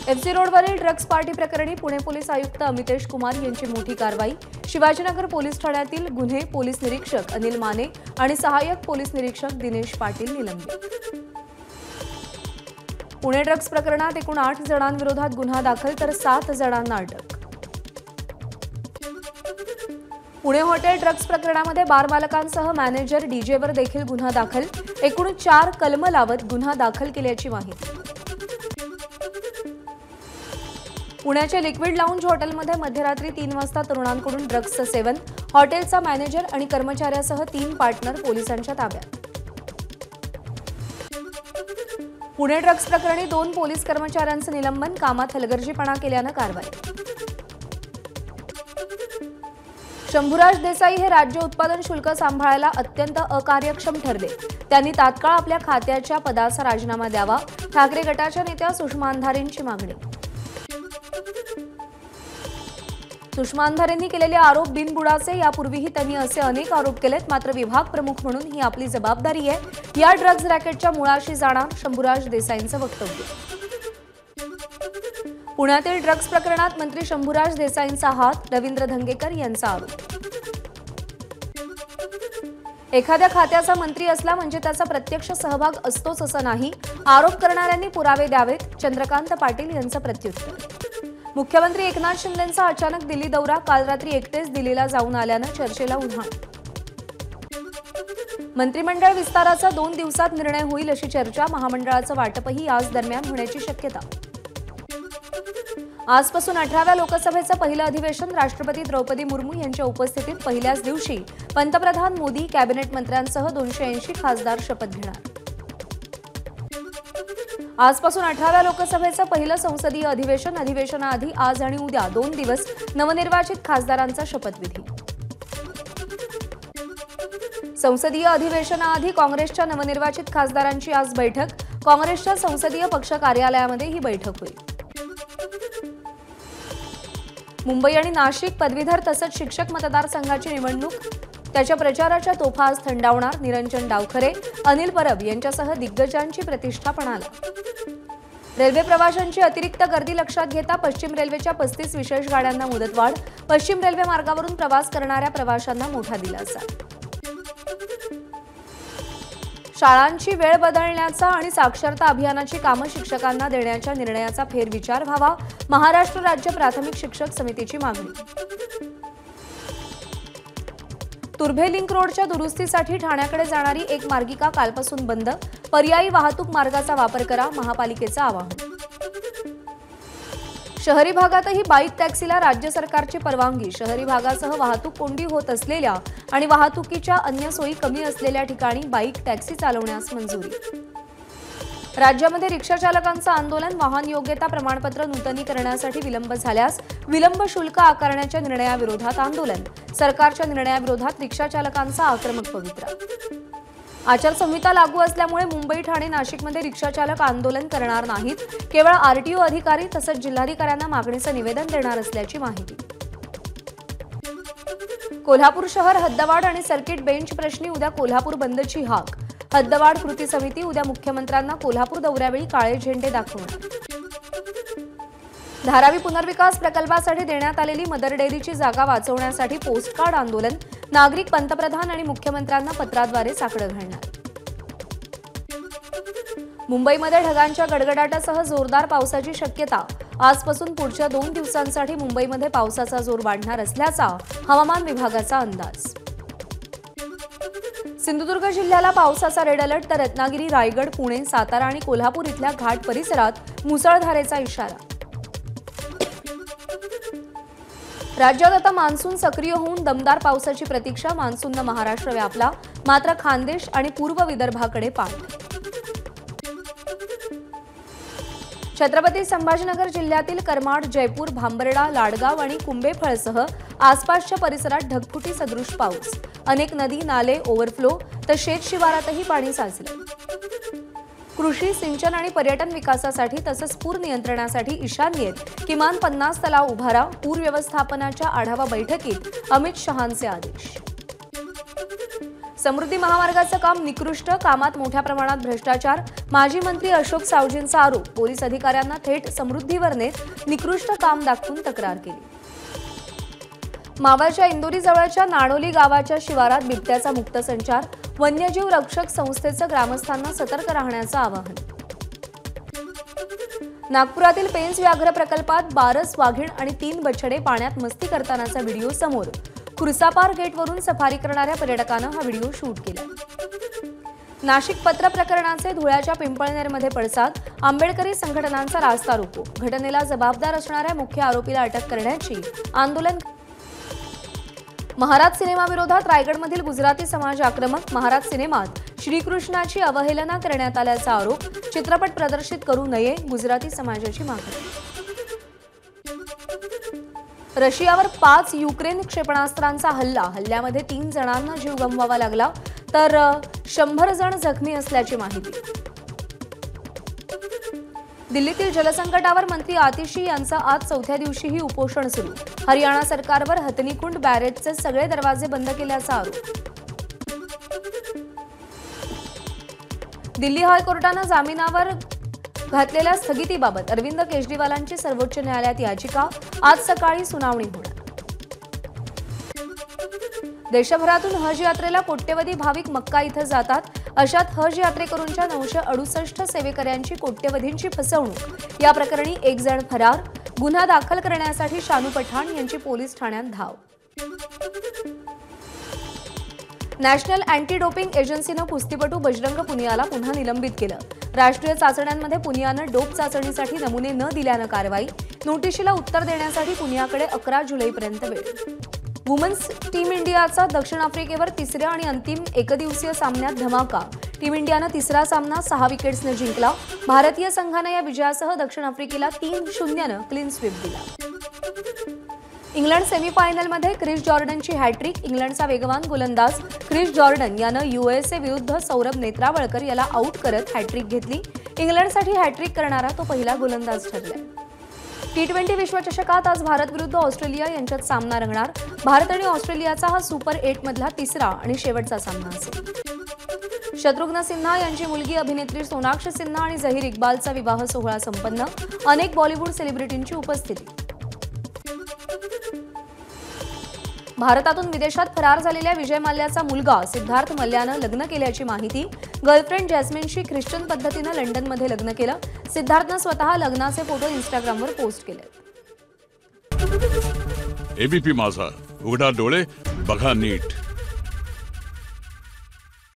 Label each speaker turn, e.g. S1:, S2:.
S1: FC रोडवरील drugs party प्रकरणी Pune police आयुक्त अमितेश कुमार यांची मोठी कारवाई। शिवाजीनगर पोलीस ठाण्यातील गुन्हे पोलीस निरीक्षक अनिल माने आणि सहाय्यक पोलीस निरीक्षक दिनेश पाटील निलंबित। पुणे ड्रग्ज प्रकरणात एकूण 8 जणांविरोधात गुन्हा दाखल तर 7 जणांना अटक। पुणे हॉटेल ड्रग्ज प्रकरणामध्ये बार मालकांसह मॅनेजर डीजेवर देखील गुन्हा दाखल। एकूण 4 कलम लावत गुन्हा दाखल केल्याची माहिती। पुण्याच्या लिक्विड लाऊंज हॉटेलमध्ये मध्यरात्री 3 वाजता तरुणांकडून ड्रग्जचं सेवन। हॉटेलचा मॅनेजर आणि कर्मचाऱ्यासह 3 पार्टनर पोलिसांच्या ताब्यात। पुणे ड्रग्ज प्रकरणी 2 पोलीस कर्मचाऱ्यांचं निलंबन। कामात हलगर्जीपणा केल्यानं कारवाई। शंभूराज देसाई हे राज्य उत्पादन शुल्क सांभाळायला अत्यंत अकार्यक्षम ठरले। त्यांनी तात्काळ आपल्या खात्याच्या पदाचा राजीनामा द्यावा। ठाकरे गटाच्या नेत्या सुषमा अंधारेंची मागणी। सुषमा अंधारेंनी केलेले आरोप बिनबुडाचे। यापूर्वीही त्यांनी असे अनेक आरोप केलेत, मात्र विभाग प्रमुख म्हणून ही आपली जबाबदारी आहे। या ड्रग्ज रॅकेटच्या मुळाशी जाणार शंभूराज देसाईंचं वक्तव्य। पुण्यातील ड्रग्ज प्रकरणात मंत्री शंभूराज देसाईंचा हात। रवींद्र धंगेकर यांचा आरोप। एखाद्या खात्याचा मंत्री असला म्हणजे त्याचा प्रत्यक्ष सहभाग असतोच असं नाही। आरोप करणाऱ्यांनी पुरावे द्यावेत। चंद्रकांत पाटील यांचं प्रत्युत्तर। मुख्यमंत्री एकनाथ शिंदेंचा अचानक दिल्ली दौरा। काल रात्री एकटेच दिल्लीला जाऊन आल्यानं चर्चेला उधाण। मंत्रिमंडळ विस्ताराचा 2 दिवसात निर्णय होईल अशी चर्चा। महामंडळाचं वाटपही याच दरम्यान होण्याची शक्यता। आजपासून 18व्या लोकसभेचं पहिलं अधिवेशन। राष्ट्रपती द्रौपदी मुर्मू यांच्या उपस्थितीत पहिल्याच दिवशी पंतप्रधान मोदी कॅबिनेट मंत्र्यांसह 280 खासदार शपथ घेणार। आजपासून 18व्या लोकसभेचं पहिलं संसदीय अधिवेशन। अधिवेशनाआधी आज आणि उद्या 2 दिवस नवनिर्वाचित खासदारांचा शपथविधी। संसदीय अधिवेशनाआधी काँग्रेसच्या नवनिर्वाचित खासदारांची आज बैठक। काँग्रेसच्या संसदीय पक्ष कार्यालयामध्ये ही बैठक होईल। मुंबई आणि नाशिक पदवीधर तसंच शिक्षक मतदारसंघाची निवडणूक। त्याच्या प्रचाराच्या तोफा आज थंडावणार। निरंजन डावखरे, अनिल परब यांच्यासह दिग्गजांची प्रतिष्ठा पणाला। रेल्वे प्रवाशांची अतिरिक्त गर्दी लक्षात घेता पश्चिम रेल्वेच्या 35 विशेष गाड्यांना मुदतवाढ। पश्चिम रेल्वे मार्गावरून प्रवास करणाऱ्या प्रवाशांना मोठा दिलासा। शाळांची वेळ बदलण्याचा आणि साक्षरता अभियानाची कामं शिक्षकांना देण्याच्या निर्णयाचा फेरविचार व्हावा। महाराष्ट्र राज्य प्राथमिक शिक्षक समितीची मागणी। तुर्भे लिंक रोडच्या दुरुस्तीसाठी ठाण्याकडे जाणारी एक मार्गिका कालपासून बंद। पर्यायी वाहतूक मार्गाचा वापर करा, महापालिकेचं आवाहन। शहरी भागातही बाईक टॅक्सीला राज्य सरकारची परवानगी। शहरी भागासह वाहतूक कोंडी होत असलेल्या आणि वाहतुकीच्या अन्य सोयी कमी असलेल्या ठिकाणी बाईक टॅक्सी चालवण्यास मंजुरी। राज्यामध्ये रिक्षा चालकांचं आंदोलन। वाहन योग्यता प्रमाणपत्र नूतनीकरणासाठी विलंब झाल्यास विलंब शुल्क आकारण्याच्या निर्णयाविरोधात आंदोलन। सरकारच्या निर्णयाविरोधात रिक्षा चालकांचा आक्रमक पवित्रा। आचारसंहिता लागू असल्यामुळे मुंबई, ठाणे, नाशिकमध्ये रिक्षाचालक आंदोलन करणार नाहीत। केवळ आरटीओ अधिकारी तसंच जिल्हाधिकाऱ्यांना मागणीचं निवेदन देणार असल्याची माहिती। कोल्हापूर शहर हद्दवाढ आणि सर्किट बेंच प्रश्नी उद्या कोल्हापूर बंदची हाक। हद्दवाढ कृती समिती उद्या मुख्यमंत्र्यांना कोल्हापूर दौऱ्यावेळी काळे झेंडे दाखवणार। धारावी पुनर्विकास प्रकल्पासाठी देण्यात आलेली मदर डेअरीची जागा वाचवण्यासाठी पोस्टकार्ड आंदोलन। नागरिक पंतप्रधान आणि मुख्यमंत्र्यांना पत्राद्वारे साकडं घालणार। मुंबईमध्ये ढगांच्या गडगडाटासह जोरदार पावसाची शक्यता। आजपासून पुढच्या 2 दिवसांसाठी मुंबईमध्ये पावसाचा जोर वाढणार असल्याचा हवामान विभागाचा अंदाज। सिंधुदुर्ग जिल्ह्याला पावसाचा रेड अलर्ट तर रत्नागिरी, रायगड, पुणे, सातारा आणि कोल्हापूर इथल्या घाट परिसरात मुसळधारेचा इशारा। राज्यात आता मान्सून सक्रिय होऊन दमदार पावसाची प्रतीक्षा। मान्सूननं महाराष्ट्र व्यापला, मात्र खानदेश आणि पूर्व विदर्भाकडे पाठ। छत्रपती संभाजीनगर जिल्ह्यातील करमाड, जयपूर, भांबर्डा, लाडगाव आणि कुंभेफळसह आसपासच्या परिसरात ढगफुटी सदृश पाऊस। अनेक नदी, नाले ओव्हरफ्लो तर शेत शिवारातही पाणी साचलं। कृषी, सिंचन आणि पर्यटन विकासासाठी तसंच पूर नियंत्रणासाठी ईशान्येत किमान 50 तलाव उभारा। पूर व्यवस्थापनाच्या आढावा बैठकीत अमित शहांचे आदेश। समृद्धी महामार्गाचं काम निकृष्ट, कामात मोठ्या प्रमाणात भ्रष्टाचार, माजी मंत्री अशोक सावजींचा आरोप. पोलीस अधिकाऱ्यांना थेट समृद्धीवर नेत निकृष्ट काम दाखवून तक्रार केली. मावळच्या इंदोरी जवळच्या नाडोली गावाच्या शिवारात बिबट्याचा मुक्त संचार. वन्यजीव रक्षक संस्थेचं ग्रामस्थांना सतर्क राहण्याचं आवाहन. नागपुरातील पेंच व्याघ्र प्रकल्पात 12 वाघीण आणि 3 बछडे पाण्यात मस्ती करतानाचा व्हिडिओ समोर. खुर्सापार गेटवरून सफारी करणाऱ्या पर्यटकानं हा व्हिडिओ शूट केला. नाशिक पत्र प्रकरणाचे धुळ्याच्या पिंपळनेरमध्ये पडसाद. आंबेडकरी संघटनांचा रास्ता रोको. घटनेला जबाबदार असणाऱ्या मुख्य आरोपीला अटक करण्याची आंदोलन. महाराज सिनेमाविरोधात रायगडमधील गुजराती समाज आक्रमक. महाराज सिनेमात श्रीकृष्णाची अवहेलना करण्यात आल्याचा आरोप. चित्रपट प्रदर्शित करू नये, गुजराती समाजाची मागणी. रशियावर 5 युक्रेन क्षेपणास्त्रांचा हल्ल्यामध्ये 3 जणांना जीव गमवावा लागला तर 100 जण जखमी असल्याची माहिती. दिल्लीतील जलसंकटावर मंत्री आतिशी यांचा आज 4थ्या दिवशीही उपोषण सुरू. हरियाणा सरकारवर हथनीकुंड बॅरेजचे सगळे दरवाजे बंद केल्याचा आरोप. दिल्ली हायकोर्टानं जामिनावर घातलेल्या स्थगितीबाबत अरविंद केजरीवालांची सर्वोच्च न्यायालयात याचिका. आज सकाळी सुनावणी होणार. देशभरातून हज यात्रेला कोट्यवधी भाविक मक्का इथं जातात. अशात हज यात्रेकरूंच्या 968 सेवेकऱ्यांची कोट्यवधींची फसवणूक. या प्रकरणी 1 जण फरार. गुन्हा दाखल करण्यासाठी शानू पठाण यांची पोलीस ठाण्यात धाव. नॅशनल अँटी डोपिंग एजन्सीनं कुस्तीपटू बजरंग पुनियाला पुन्हा निलंबित केलं. राष्ट्रीय चाचण्यांमध्ये पुनियानं डोप चाचणीसाठी नमुने न दिल्यानं कारवाई. नोटिशीला उत्तर देण्यासाठी पुनियाकडे 11 जुलैपर्यंत वेळ. वुमन्स टीम इंडियाचा दक्षिण आफ्रिकेवर 3ऱ्या आणि अंतिम एकदिवसीय सामन्यात धमाका. टीम इंडियानं 3रा सामना 6 विकेट्सनं जिंकला. भारतीय संघानं या विजयासह दक्षिण आफ्रिकेला 3-0नं क्लीन स्वीप दिला. इंग्लंड सेमीफायनलमध्ये क्रिस जॉर्डनची हॅट्रिक. इंग्लंडचा वेगवान गोलंदाज क्रिस जॉर्डन यानं USA विरुद्ध सौरभ नेत्रावळकर याला आऊट करत हॅट्रिक घेतली. इंग्लंडसाठी हॅट्रिक करणारा तो पहिला गोलंदाज ठरलाय. T20 विश्वचषकात आज भारत विरुद्ध ऑस्ट्रेलिया यांच्यात सामना रंगणार. भारत आणि ऑस्ट्रेलियाचा हा सुपर 8 मधला 3रा आणि शेवटचा सामना असेल. शत्रुघ्न सिन्हा यांची मुलगी अभिनेत्री सोनाक्षी सिन्हा आणि झहीर इक्बालचा विवाह सोहळा संपन्न. अनेक बॉलिवूड सेलिब्रिटींची उपस्थिती. भारतातून विदेशात फरार झालेल्या विजय मल्ल्याचा मुलगा सिद्धार्थ मल्ल्यानं लग्न केल्याची माहिती. गर्लफ्रेंड जॅस्मिनशी ख्रिश्चन पद्धतीनं लंडनमध्ये लग्न केलं. सिद्धार्थनं स्वतः लग्नाचे फोटो इंस्टाग्रामवर पोस्ट केले.
S2: एबीपी माझा, उघडा डोळे बघा नीट.